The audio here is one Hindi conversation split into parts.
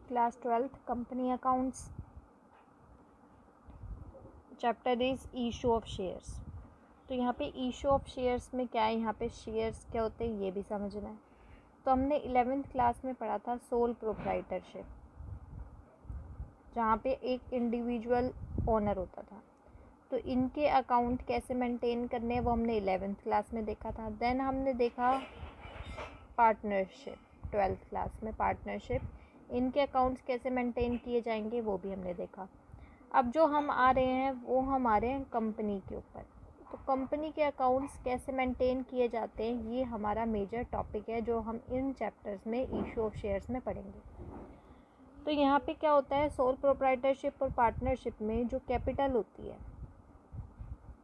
Class 12th company accounts. Chapter is issue of shares. तो यहाँ पे इशू ऑफ शेयर्स में क्या है, यहाँ पे शेयर्स क्या होते हैं ये भी समझना है। तो हमने 11th क्लास में पढ़ा था सोल प्रोप्राइटरशिप, जहाँ पे एक इंडिविजुअल ओनर होता था। तो इनके अकाउंट कैसे मेंटेन करने हैं वो हमने 11th क्लास में देखा था। देन हमने देखा पार्टनरशिप, 12th क्लास में पार्टनरशिप, इनके अकाउंट्स कैसे मेंटेन किए जाएंगे वो भी हमने देखा। अब जो हम आ रहे हैं वो हम आ रहे हैं कंपनी के ऊपर। तो कंपनी के अकाउंट्स कैसे मेंटेन किए जाते हैं ये हमारा मेजर टॉपिक है, जो हम इन चैप्टर्स में इशू ऑफ शेयर्स में पढ़ेंगे। तो यहाँ पे क्या होता है, सोल प्रोप्राइटरशिप और पार्टनरशिप में जो कैपिटल होती है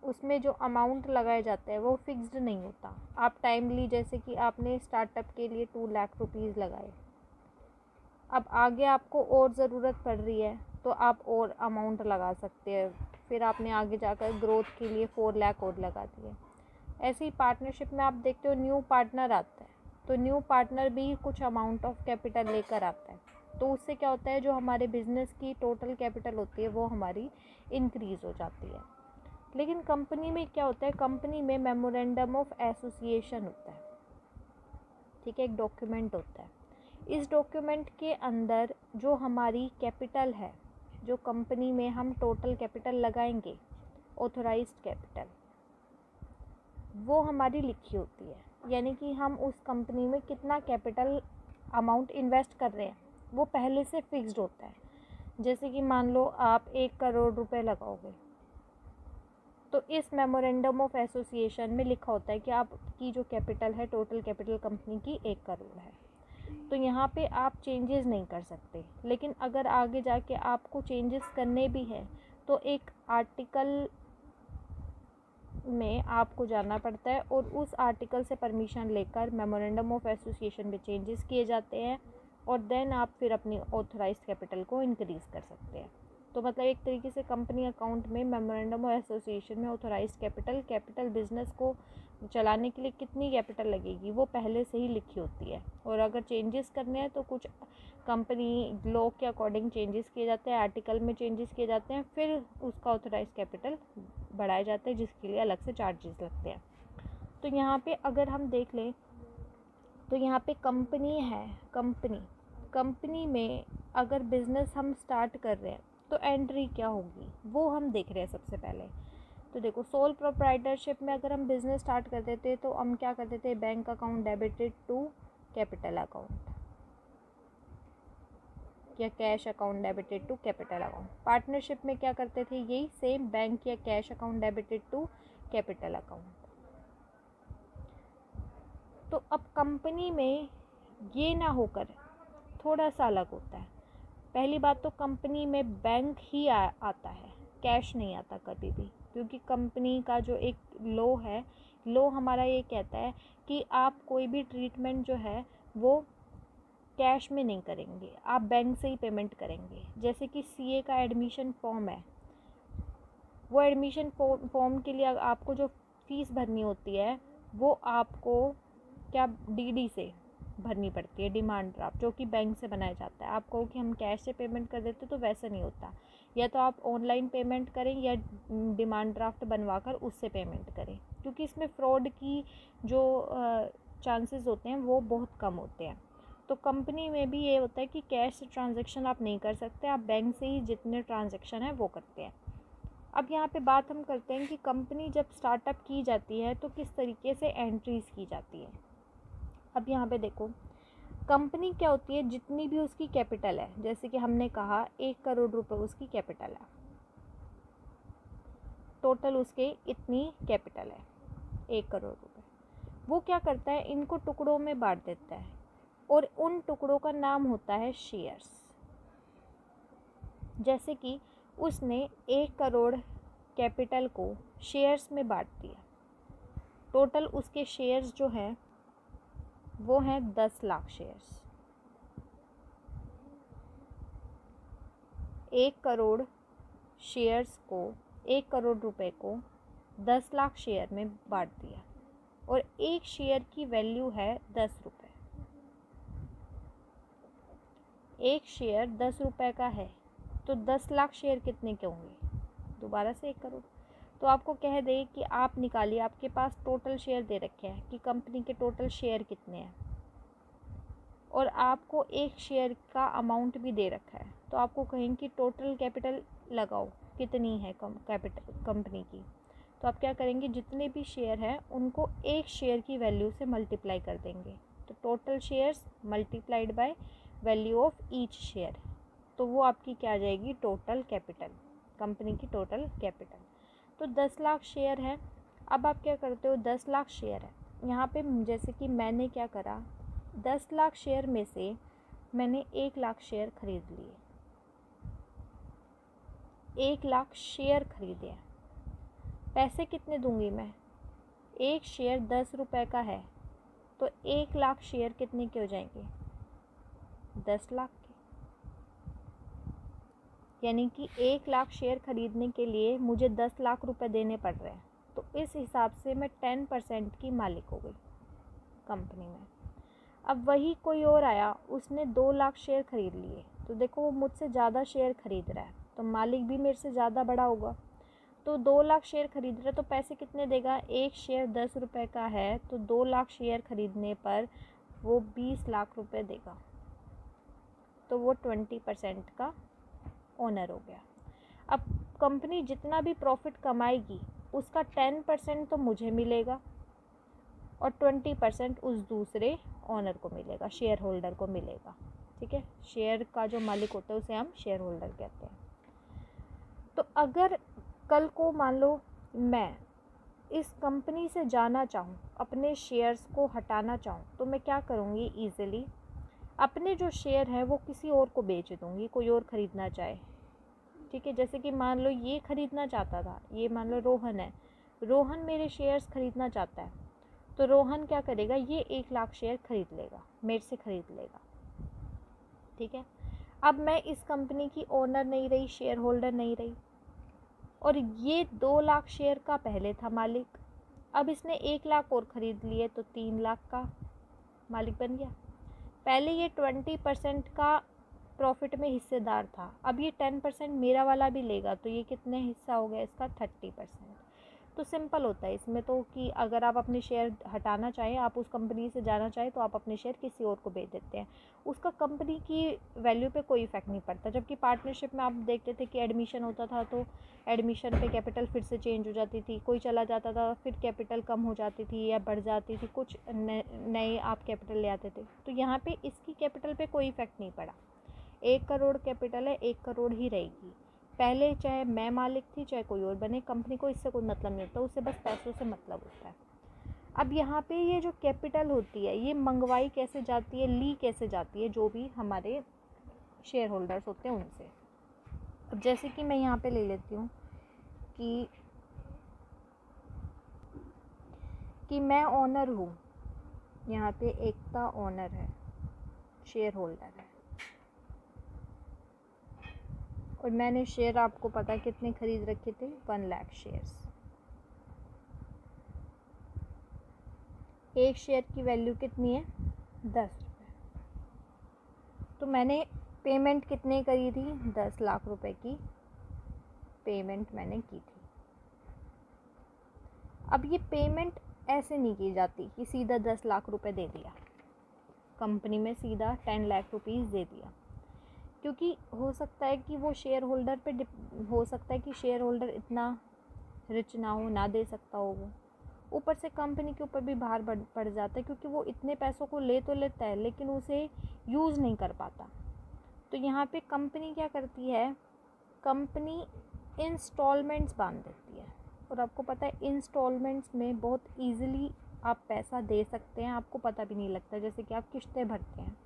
उसमें जो अमाउंट लगाया जाता है वो फिक्स्ड नहीं होता। आप टाइमली, जैसे कि आपने स्टार्टअप के लिए 2 लाख रुपीज़ लगाए, अब आगे आपको और ज़रूरत पड़ रही है तो आप और अमाउंट लगा सकते हैं, फिर आपने आगे जाकर ग्रोथ के लिए 4 लाख और लगा दिए। ऐसे ही पार्टनरशिप में आप देखते हो न्यू पार्टनर आता है, तो न्यू पार्टनर भी कुछ अमाउंट ऑफ कैपिटल लेकर आता है। तो उससे क्या होता है, जो हमारे बिजनेस की टोटल कैपिटल होती है वो हमारी इंक्रीज़ हो जाती है। लेकिन कंपनी में क्या होता है, कंपनी में मेमोरेंडम ऑफ एसोसिएशन होता है, ठीक है, एक डॉक्यूमेंट होता है। इस डॉक्यूमेंट के अंदर जो हमारी कैपिटल है, जो कंपनी में हम टोटल कैपिटल लगाएंगे, ऑथराइज्ड कैपिटल, वो हमारी लिखी होती है। यानी कि हम उस कंपनी में कितना कैपिटल अमाउंट इन्वेस्ट कर रहे हैं वो पहले से फिक्स्ड होता है। जैसे कि मान लो आप 1 करोड़ रुपए लगाओगे, तो इस मेमोरेंडम ऑफ एसोसिएशन में लिखा होता है कि आपकी जो कैपिटल है, टोटल कैपिटल कंपनी की 1 करोड़ है। तो यहाँ पे आप चेंजेस नहीं कर सकते। लेकिन अगर आगे जाके आपको चेंजेस करने भी हैं तो एक आर्टिकल में आपको जाना पड़ता है और उस आर्टिकल से परमिशन लेकर मेमोरेंडम ऑफ एसोसिएशन में चेंजेस किए जाते हैं, और देन आप फिर अपनी ऑथराइज्ड कैपिटल को इंक्रीज़ कर सकते हैं। तो मतलब एक तरीके से कंपनी अकाउंट में मेमोरेंडम ऑफ एसोसिएशन में ऑथराइज्ड कैपिटल बिजनेस को चलाने के लिए कितनी कैपिटल लगेगी वो पहले से ही लिखी होती है। और अगर चेंजेस करने हैं तो कुछ कंपनी लॉ के अकॉर्डिंग चेंजेस किए जाते हैं, आर्टिकल में चेंजेस किए जाते हैं, फिर उसका ऑथराइज्ड कैपिटल बढ़ाया जाता है, जिसके लिए अलग से चार्जेस लगते हैं। तो यहाँ पे अगर हम देख लें तो यहाँ पे कंपनी है, कंपनी में अगर बिज़नेस हम स्टार्ट कर रहे हैं तो एंट्री क्या होगी वो हम देख रहे हैं सबसे पहले। तो देखो, सोल प्रोप्राइटरशिप में अगर हम बिज़नेस स्टार्ट कर देते तो हम क्या कर देते, bank account debited to capital account, या cash account debited to capital account. Partnership में क्या करते थे, यही सेम, बैंक या cash account debited to capital account. तो अब कंपनी में ये ना होकर थोड़ा सा अलग होता है। पहली बात तो कंपनी में बैंक ही आता है, कैश नहीं आता कभी भी, क्योंकि कंपनी का जो एक लॉ है, लॉ हमारा ये कहता है कि आप कोई भी ट्रीटमेंट जो है वो कैश में नहीं करेंगे, आप बैंक से ही पेमेंट करेंगे। जैसे कि सीए का एडमिशन फॉर्म है, वो एडमिशन फॉर्म के लिए आपको जो फ़ीस भरनी होती है वो आपको क्या डीडी से भरनी पड़ती है, डिमांड ड्राफ्ट, जो कि बैंक से बनाया जाता है। आप कहो कि हम कैश से पेमेंट कर देते तो वैसा नहीं होता, या तो आप ऑनलाइन पेमेंट करें या डिमांड ड्राफ्ट बनवाकर उससे पेमेंट करें, क्योंकि इसमें फ़्रॉड की जो चांसेस होते हैं वो बहुत कम होते हैं। तो कंपनी में भी ये होता है कि कैश से ट्रांजैक्शन आप नहीं कर सकते, आप बैंक से ही जितने ट्रांजैक्शन है वो करते हैं। अब यहाँ पे बात हम करते हैं कि कंपनी जब स्टार्टअप की जाती है तो किस तरीके से एंट्रीज़ की जाती है। अब यहाँ पे देखो, कंपनी क्या होती है, जितनी भी उसकी कैपिटल है, जैसे कि हमने कहा 1 करोड़ रुपए उसकी कैपिटल है, टोटल उसके इतनी कैपिटल है 1 करोड़ रुपए, वो क्या करता है, इनको टुकड़ों में बांट देता है, और उन टुकड़ों का नाम होता है शेयर्स। जैसे कि उसने 1 करोड़ कैपिटल को शेयर्स में बांट दिया, टोटल उसके शेयर्स जो हैं वो हैं 10 लाख शेयर्स। 1 करोड़ शेयर्स को, 1 करोड़ रुपए को 10 लाख शेयर में बांट दिया, और एक शेयर की वैल्यू है 10 रुपये। एक शेयर 10 रुपये का है तो 10 लाख शेयर कितने के होंगे? दोबारा से 1 करोड़। तो आपको कह दे कि आप निकालिए, आपके पास टोटल शेयर दे रखे हैं कि कंपनी के टोटल शेयर कितने हैं, और आपको एक शेयर का अमाउंट भी दे रखा है, तो आपको कहेंगे कि टोटल कैपिटल लगाओ कितनी है कैपिटल कंपनी की। तो आप क्या करेंगे, जितने भी शेयर हैं उनको एक शेयर की वैल्यू से मल्टीप्लाई कर देंगे। तो total shares multiplied by value of each share, तो वो आपकी क्या आ जाएगी, टोटल कैपिटल, कंपनी की टोटल कैपिटल। तो 10 लाख शेयर है। अब आप क्या करते हो, 10 लाख शेयर है यहाँ पे, जैसे कि मैंने क्या करा, 10 लाख शेयर में से मैंने 1 लाख शेयर खरीद लिए, 1 लाख शेयर खरीदे। पैसे कितने दूंगी मैं, एक शेयर 10 रुपये का है तो 1 लाख शेयर कितने के हो जाएंगे, 10 लाख के। यानी कि 1 लाख शेयर खरीदने के लिए मुझे 10 लाख रुपए देने पड़ रहे हैं। तो इस हिसाब से मैं 10% की मालिक हो गई कंपनी में। अब वही कोई और आया, उसने 2 लाख शेयर खरीद लिए, तो देखो वो मुझसे ज़्यादा शेयर खरीद रहा है, तो मालिक भी मेरे से ज़्यादा बड़ा होगा। तो 2 लाख शेयर खरीद रहा है तो पैसे कितने देगा, एक शेयर 10 रुपये का है तो 2 लाख शेयर खरीदने पर वो 20 लाख रुपए देगा, तो वो 20% का ओनर हो गया। अब कंपनी जितना भी प्रॉफिट कमाएगी उसका 10% तो मुझे मिलेगा और 20% उस दूसरे ओनर को मिलेगा, शेयर होल्डर को मिलेगा। ठीक है, शेयर का जो मालिक होता है उसे हम शेयर होल्डर कहते हैं। तो अगर कल को मान लो मैं इस कंपनी से जाना चाहूँ, अपने शेयर्स को हटाना चाहूँ, तो मैं क्या करूँगी, ईज़िली अपने जो शेयर हैं वो किसी और को बेच दूँगी, कोई और ख़रीदना चाहे। ठीक है, जैसे कि मान लो ये ख़रीदना चाहता था, ये मान लो रोहन है, रोहन मेरे शेयर्स ख़रीदना चाहता है, तो रोहन क्या करेगा, ये 1 लाख शेयर ख़रीद लेगा, मेरे से ख़रीद लेगा। ठीक है, अब मैं इस कंपनी की ओनर नहीं रही, शेयर होल्डर नहीं रही, और ये 2 लाख शेयर का पहले था मालिक, अब इसने 1 लाख और ख़रीद लिए तो 3 लाख का मालिक बन गया। पहले ये 20% का प्रॉफिट में हिस्सेदार था, अब ये 10% मेरा वाला भी लेगा, तो ये कितने हिस्सा हो गया इसका, 30%। तो सिंपल होता है इसमें तो कि अगर आप अपने शेयर हटाना चाहें, आप उस कंपनी से जाना चाहें, तो आप अपने शेयर किसी और को बेच देते हैं, उसका कंपनी की वैल्यू पे कोई इफेक्ट नहीं पड़ता। जबकि पार्टनरशिप में आप देखते थे कि एडमिशन होता था तो एडमिशन पे कैपिटल फिर से चेंज हो जाती थी, कोई चला जाता था फिर कैपिटल कम हो जाती थी या बढ़ जाती थी, कुछ नए आप कैपिटल ले आते थे। तो यहाँ पे इसकी कैपिटल पे कोई इफेक्ट नहीं पड़ा, 1 करोड़ कैपिटल है, 1 करोड़ ही रहेगी। पहले चाहे मैं मालिक थी चाहे कोई और बने, कंपनी को इससे कोई मतलब नहीं होता, उससे बस पैसों से मतलब होता है। अब यहाँ पे ये जो कैपिटल होती है ये मंगवाई कैसे जाती है, ली कैसे जाती है, जो भी हमारे शेयर होल्डर्स होते हैं उनसे। अब जैसे कि मैं यहाँ पे ले लेती हूँ कि मैं ओनर हूँ, यहाँ पे एकता ओनर है, शेयर होल्डर है, और मैंने शेयर आपको पता कितने खरीद रखे थे, 1 लाख शेयर्स। एक शेयर की वैल्यू कितनी है, 10 रुपये। तो मैंने पेमेंट कितने करी थी, 10 लाख रुपए की पेमेंट मैंने की थी। अब ये पेमेंट ऐसे नहीं की जाती कि सीधा 10 लाख रुपए दे दिया, कंपनी में सीधा 10 लाख रुपीज़ दे दिया, क्योंकि हो सकता है कि वो शेयर होल्डर पे हो सकता है कि शेयर होल्डर इतना रिच ना हो, ना दे सकता हो वो, ऊपर से कंपनी के ऊपर भी भार पड़ जाता है, क्योंकि वो इतने पैसों को ले तो लेता है लेकिन उसे यूज़ नहीं कर पाता। तो यहाँ पे कंपनी क्या करती है, कंपनी इंस्टॉलमेंट्स बांध देती है, और आपको पता है इंस्टॉलमेंट्स में बहुत ईजिली आप पैसा दे सकते हैं, आपको पता भी नहीं लगता। जैसे कि आप किस्तें भरते हैं,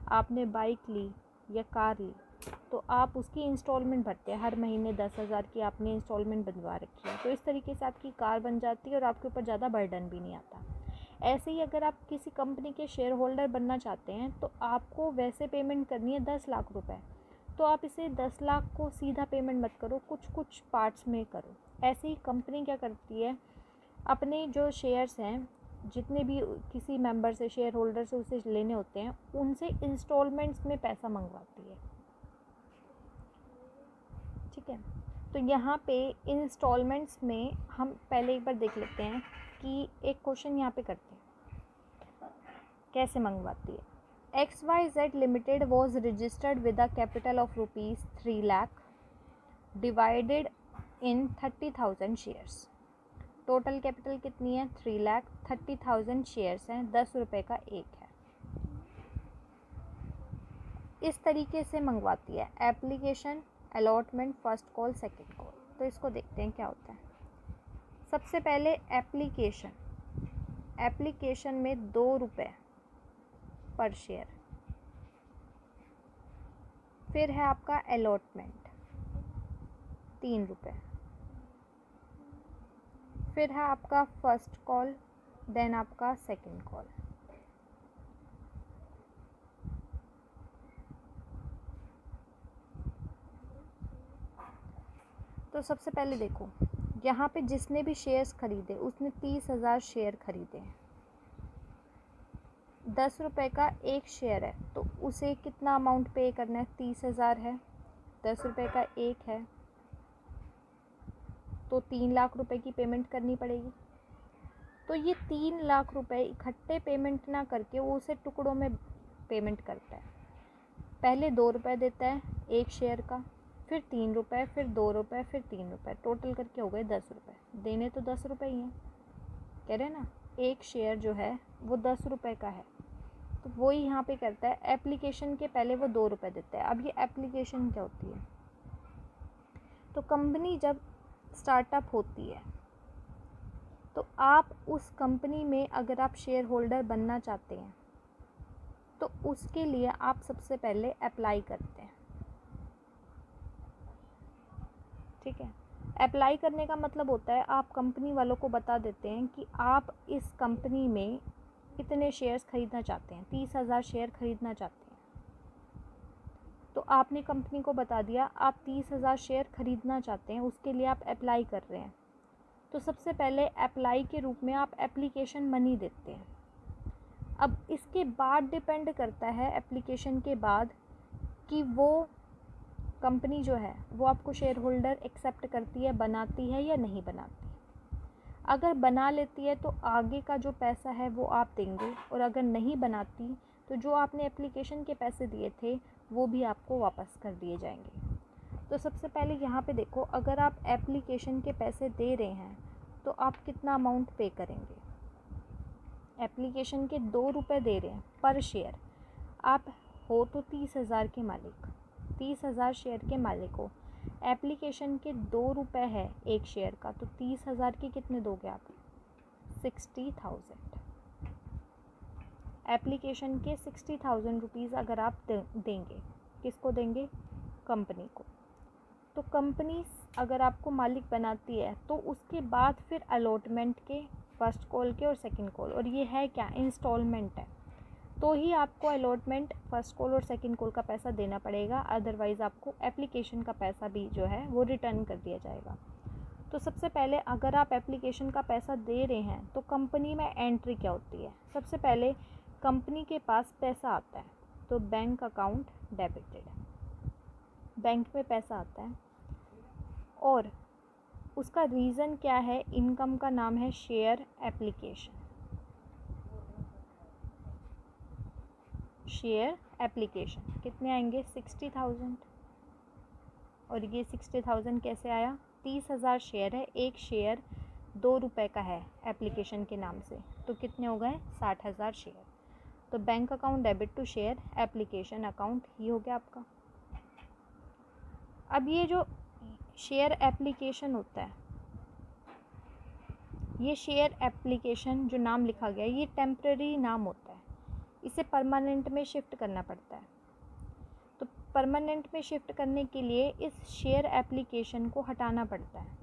आपने बाइक ली या कार ली तो आप उसकी इंस्टॉलमेंट भरते हैं, हर महीने 10,000 की आपने इंस्टॉलमेंट बनवा रखी है, तो इस तरीके से आपकी कार बन जाती है और आपके ऊपर ज़्यादा बर्डन भी नहीं आता। ऐसे ही अगर आप किसी कंपनी के शेयर होल्डर बनना चाहते हैं तो आपको वैसे पेमेंट करनी है 10 लाख रुपए, तो आप इसे 10 लाख को सीधा पेमेंट मत करो, कुछ पार्ट्स में करो। ऐसे ही कंपनी क्या करती है, अपने जो शेयर्स हैं जितने भी किसी मेंबर से, शेयर होल्डर से उसे लेने होते हैं, उनसे इंस्टॉलमेंट्स में पैसा मंगवाती है। ठीक है, तो यहाँ पे इंस्टॉलमेंट्स में हम पहले एक बार देख लेते हैं कि एक क्वेश्चन यहाँ पे करते हैं कैसे मंगवाती है। XYZ limited was registered with a capital of ₹3 lakh divided in 30,000 shares. Total capital कितनी है? 3 लाख। 30,000 शेयर्स हैं, 10 रुपये का एक है। इस तरीके से मंगवाती है application, allotment, first call, second call. तो इसको देखते हैं क्या होता है। सबसे पहले एप्लीकेशन, एप्लीकेशन में 2 रुपये पर शेयर। फिर है आपका अलॉटमेंट, 3 रुपये। फिर है आपका फर्स्ट कॉल, देन आपका सेकंड कॉल। तो सबसे पहले देखो, यहाँ पे जिसने भी शेयर्स खरीदे उसने 30,000 शेयर खरीदे। 10 रुपये का एक शेयर है, तो उसे कितना अमाउंट पे करना है? 30,000 है, 10 रुपये का एक है, तो 3 लाख रुपए की पेमेंट करनी पड़ेगी। तो ये 3 लाख रुपए इकट्ठे पेमेंट ना करके वो उसे टुकड़ों में पेमेंट करता है। पहले 2 रुपये देता है एक शेयर का, फिर 3 रुपये, फिर 2 रुपये, फिर 3 रुपये, टोटल करके हो गए 10 रुपये। देने तो 10 रुपये ही हैं, कह रहे ना, एक शेयर जो है वो 10 रुपये का है। तो वही यहाँ पे करता है, एप्लीकेशन के पहले वो 2 रुपये देता है। अब ये एप्लीकेशन क्या होती है? तो कंपनी जब स्टार्टअप होती है तो आप उस कंपनी में अगर आप शेयर होल्डर बनना चाहते हैं तो उसके लिए आप सबसे पहले अप्लाई करते हैं। ठीक है, अप्लाई करने का मतलब होता है आप कंपनी वालों को बता देते हैं कि आप इस कंपनी में इतने शेयर्स खरीदना चाहते हैं, 30,000 शेयर खरीदना चाहते हैं। तो आपने कंपनी को बता दिया आप 30,000 शेयर खरीदना चाहते हैं, उसके लिए आप अप्लाई कर रहे हैं। तो सबसे पहले अप्लाई के रूप में आप एप्लीकेशन मनी देते हैं। अब इसके बाद डिपेंड करता है एप्लीकेशन के बाद कि वो कंपनी जो है वो आपको शेयर होल्डर एक्सेप्ट करती है, बनाती है या नहीं बनाती। अगर बना लेती है तो आगे का जो पैसा है वो आप देंगे, और अगर नहीं बनाती तो जो आपने एप्लीकेशन के पैसे दिए थे वो भी आपको वापस कर दिए जाएंगे। तो सबसे पहले यहाँ पे देखो, अगर आप एप्लीकेशन के पैसे दे रहे हैं तो आप कितना अमाउंट पे करेंगे। एप्लीकेशन के 2 रुपये दे रहे हैं पर शेयर। आप हो तो 30,000 के मालिक, 30,000 शेयर के मालिक हो। एप्लीकेशन के 2 रुपये है एक शेयर का, तो 30,000 के कितने दोगे आप? 60,000। एप्लीकेशन के 60,000 रुपीज़ अगर आप देंगे, किसको देंगे? कंपनी को। तो कंपनी अगर आपको मालिक बनाती है तो उसके बाद फिर अलॉटमेंट के, फर्स्ट कॉल के और सेकंड कॉल, और ये है क्या? इंस्टॉलमेंट है। तो ही आपको अलॉटमेंट, फर्स्ट कॉल और सेकंड कॉल का पैसा देना पड़ेगा, अदरवाइज़ आपको एप्लीकेशन का पैसा भी जो है वो रिटर्न कर दिया जाएगा। तो सबसे पहले अगर आप एप्लीकेशन का पैसा दे रहे हैं तो कंपनी में एंट्री क्या होती है? सबसे पहले कंपनी के पास पैसा आता है, तो बैंक अकाउंट डेबिटेड, बैंक में पैसा आता है। और उसका रीज़न क्या है? इनकम का नाम है शेयर एप्लीकेशन। शेयर एप्लीकेशन कितने आएंगे? 60,000। और ये 60,000 कैसे आया? 30,000 शेयर है, एक शेयर 2 रुपये का है एप्लीकेशन के नाम से, तो कितने हो गए? 60,000 शेयर। तो bank account debit to share application account, ये हो गया आपका। अब ये जो शेयर एप्लीकेशन होता है, ये शेयर एप्लीकेशन जो नाम लिखा गया ये टेम्परेरी नाम होता है, इसे परमानेंट में शिफ्ट करना पड़ता है। तो परमानेंट में शिफ्ट करने के लिए इस शेयर एप्लीकेशन को हटाना पड़ता है,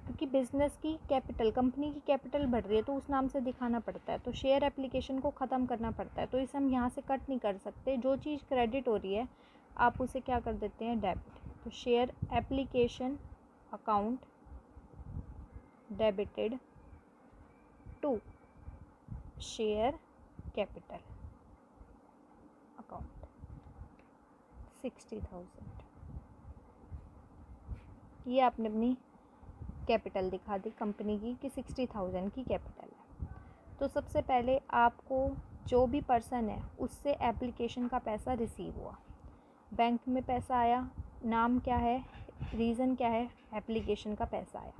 क्योंकि बिज़नेस की कैपिटल, कंपनी की कैपिटल बढ़ रही है तो उस नाम से दिखाना पड़ता है। तो शेयर एप्लीकेशन को ख़त्म करना पड़ता है, तो इसे हम यहाँ से कट नहीं कर सकते। जो चीज़ क्रेडिट हो रही है आप उसे क्या कर देते हैं? डेबिट। तो share application account debited to share capital account 60,000। ये आपने अपनी कैपिटल दिखा दी कंपनी की कि 60,000 की कैपिटल है। तो सबसे पहले आपको जो भी पर्सन है उससे एप्लीकेशन का पैसा रिसीव हुआ, बैंक में पैसा आया, नाम क्या है, रीज़न क्या है, एप्लीकेशन का पैसा आया।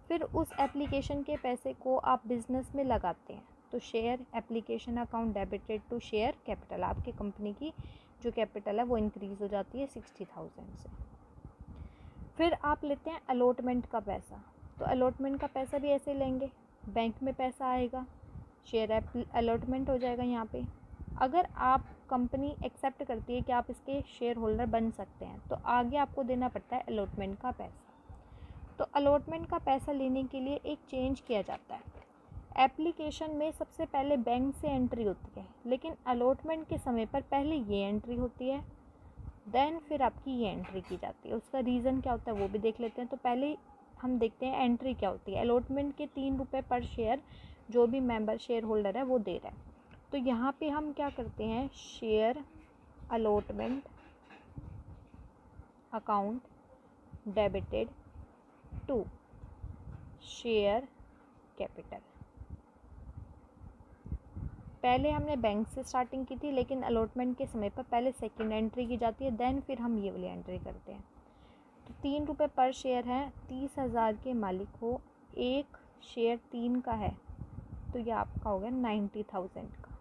फिर उस एप्लीकेशन के पैसे को आप बिज़नेस में लगाते हैं, तो share application account debited to share capital, आपकी कंपनी की जो कैपिटल है वो इंक्रीज़ हो जाती है 60,000 से। फिर आप लेते हैं अलॉटमेंट का पैसा, तो अलॉटमेंट का पैसा भी ऐसे लेंगे, बैंक में पैसा आएगा, शेयर अलॉटमेंट हो जाएगा यहाँ पे। अगर आप कंपनी एक्सेप्ट करती है कि आप इसके शेयर होल्डर बन सकते हैं, तो आगे आपको देना पड़ता है अलॉटमेंट का पैसा। तो अलॉटमेंट का पैसा लेने के लिए एक चेंज किया जाता है। एप्लीकेशन में सबसे पहले बैंक से एंट्री होती है, लेकिन अलॉटमेंट के समय पर पहले ये एंट्री होती है, देन फिर आपकी ये एंट्री की जाती है। उसका रीज़न क्या होता है वो भी देख लेते हैं। तो पहले हम देखते हैं एंट्री क्या होती है। अलॉटमेंट के 3 रुपये पर शेयर जो भी मेंबर शेयर होल्डर है वो दे रहा है। तो यहाँ पे हम क्या करते हैं, share allotment account debited to share capital. पहले हमने बैंक से स्टार्टिंग की थी, लेकिन अलॉटमेंट के समय पर पहले सेकंड एंट्री की जाती है, देन फिर हम ये वाली एंट्री करते हैं। तो 3 रुपये पर शेयर है, 30,000 के मालिक हो, एक शेयर 3 का है, तो ये आपका हो गया 90,000 का,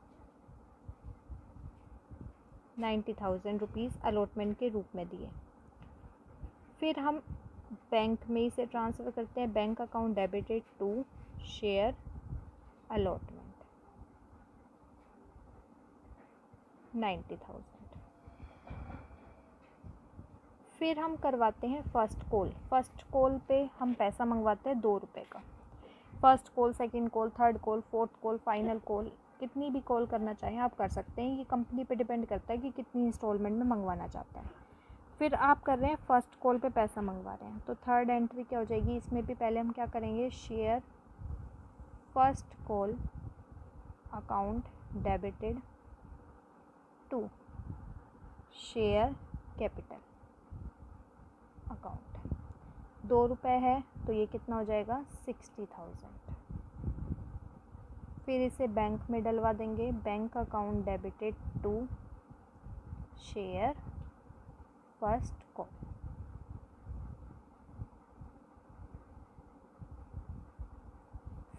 90,000 रुपीज़ अलॉटमेंट के रूप में दिए। फिर हम बैंक में इसे ट्रांसफ़र करते हैं, bank account debited to share allotment 90,000। फिर हम करवाते हैं फ़र्स्ट कॉल। फ़र्स्ट कॉल पे हम पैसा मंगवाते हैं 2 रुपये का। First call, second call, third call, fourth call, final call, कितनी भी कॉल करना चाहें आप कर सकते हैं। ये कंपनी पे डिपेंड करता है कि कितनी इंस्टॉलमेंट में मंगवाना चाहता है। फिर आप कर रहे हैं फ़र्स्ट कॉल पे पैसा मंगवा रहे हैं, तो थर्ड एंट्री क्या हो जाएगी, इसमें भी पहले हम क्या करेंगे, share first call account debited to share capital account. 2 रुपये है तो ये कितना हो जाएगा, 60,000। फिर इसे बैंक में डलवा देंगे, bank account debited to share first call.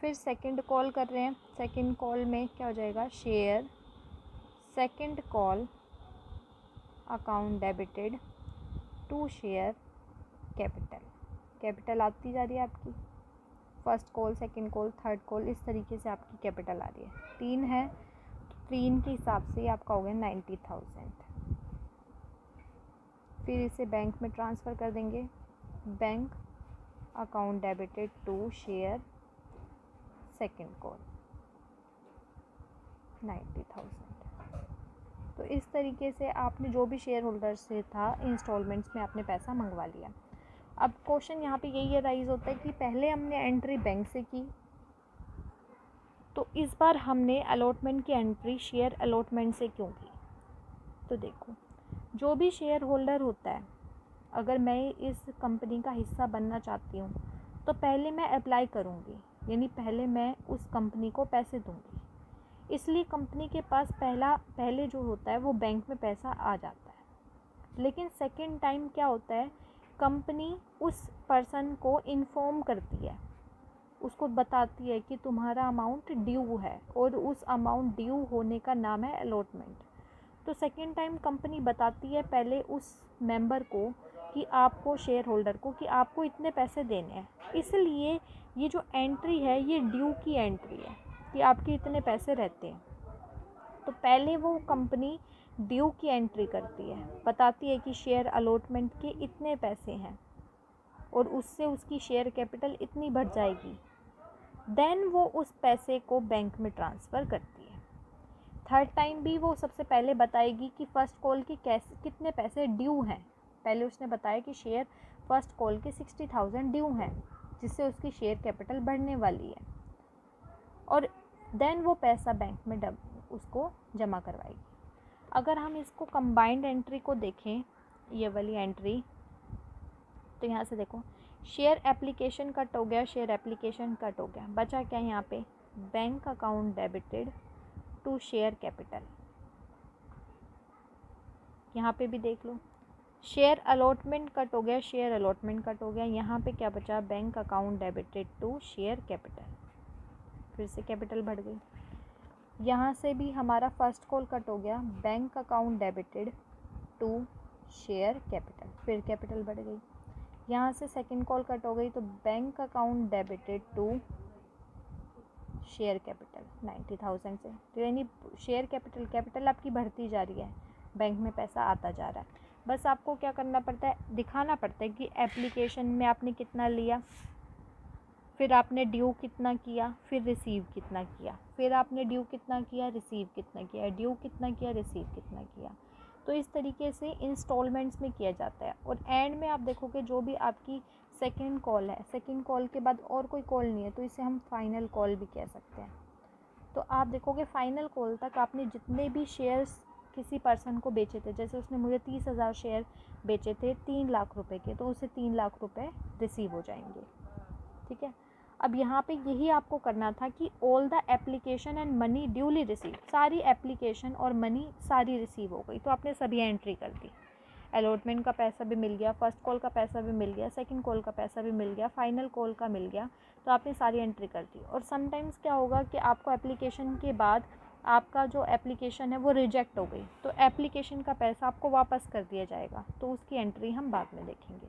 फिर सेकंड कॉल कर रहे हैं, सेकंड कॉल में क्या हो जाएगा, share second call account debited to share capital. Capital आती जा रही है आपकी, first call, second call, third call, इस तरीके से आपकी कैपिटल आ रही है। 3 है तो 3 के हिसाब से आपका हो गया 90,000। फिर इसे बैंक में ट्रांसफ़र कर देंगे, bank account debited to share second call 90,000। तो इस तरीके से आपने जो भी शेयर होल्डर से था इंस्टॉलमेंट्स में आपने पैसा मंगवा लिया। अब क्वेश्चन यहाँ पे यही राइज होता है कि पहले हमने एंट्री बैंक से की, तो इस बार हमने अलॉटमेंट की एंट्री शेयर अलॉटमेंट से क्यों की। तो देखो, जो भी शेयर होल्डर होता है, अगर मैं इस कंपनी का हिस्सा बनना चाहती हूँ तो पहले मैं अप्लाई करूँगी, यानी पहले मैं उस कंपनी को पैसे दूँगी। इसलिए कंपनी के पास पहले जो होता है वो बैंक में पैसा आ जाता है। लेकिन सेकंड टाइम क्या होता है, कंपनी उस पर्सन को इन्फॉर्म करती है, उसको बताती है कि तुम्हारा अमाउंट ड्यू है, और उस अमाउंट ड्यू होने का नाम है अलॉटमेंट। तो सेकेंड टाइम कंपनी बताती है पहले उस मेंबर को कि आपको, शेयर होल्डर को, कि आपको इतने पैसे देने हैं। इसलिए ये जो एंट्री है ये ड्यू की एंट्री है कि आपके इतने पैसे रहते हैं। तो पहले वो कंपनी ड्यू की एंट्री करती है, बताती है कि शेयर अलॉटमेंट के इतने पैसे हैं और उससे उसकी शेयर कैपिटल इतनी बढ़ जाएगी। देन वो उस पैसे को बैंक में ट्रांसफ़र करती है। थर्ड टाइम भी वो सबसे पहले बताएगी कि फ़र्स्ट कॉल की कितने पैसे ड्यू हैं। पहले उसने बताया कि शेयर फर्स्ट कॉल के 60,000 ड्यू हैं, जिससे उसकी शेयर कैपिटल बढ़ने वाली है। और देन वो पैसा बैंक में उसको जमा करवाएगी। अगर हम इसको कंबाइंड एंट्री को देखें, ये वाली एंट्री, तो यहाँ से देखो शेयर एप्लीकेशन कट हो गया, शेयर एप्लीकेशन कट हो गया, बचा क्या यहाँ पे, bank account debited to share capital. यहाँ पे भी देख लो शेयर अलॉटमेंट कट हो गया, शेयर अलॉटमेंट कट हो गया, यहाँ पे क्या बचा, bank account debited to share capital, फिर से कैपिटल बढ़ गई। यहाँ से भी हमारा फर्स्ट कॉल कट हो गया, bank account debited to share capital, फिर कैपिटल बढ़ गई। यहाँ से सेकंड कॉल कट हो गई, तो bank account debited to share capital 90,000 से, तो यानी शेयर कैपिटल आपकी बढ़ती जा रही है, बैंक में पैसा आता जा रहा है। बस आपको क्या करना पड़ता है, दिखाना पड़ता है कि एप्लीकेशन में आपने कितना लिया, फिर आपने ड्यू कितना किया, फिर रिसीव कितना किया, फिर आपने ड्यू कितना किया, रिसीव कितना किया, ड्यू कितना किया, रिसीव कितना किया। तो इस तरीके से इंस्टॉलमेंट्स में किया जाता है। और एंड में आप देखोगे जो भी आपकी सेकंड कॉल है, सेकंड कॉल के बाद और कोई कॉल नहीं है, तो इसे हम फाइनल कॉल भी कह सकते हैं। तो आप देखोगे फाइनल कॉल तक आपने जितने भी शेयर्स किसी पर्सन को बेचे थे, जैसे उसने मुझे 30,000 शेयर बेचे थे 3 लाख रुपए के, तो उसे 3 लाख रुपए रिसीव हो जाएंगे। ठीक है, अब यहाँ पे यही आपको करना था कि all the application and money duly receive, सारी एप्लीकेशन और मनी सारी रिसीव हो गई, तो आपने सभी एंट्री कर दी। अलॉटमेंट का पैसा भी मिल गया, फर्स्ट कॉल का पैसा भी मिल गया, सेकंड कॉल का पैसा भी मिल गया, फाइनल कॉल का मिल गया, तो आपने सारी एंट्री कर दी। और समटाइम्स क्या होगा कि आपको एप्लीकेशन के बाद आपका जो एप्लीकेशन है वो रिजेक्ट हो गई, तो एप्लीकेशन का पैसा आपको वापस कर दिया जाएगा, तो उसकी एंट्री हम बाद में देखेंगे।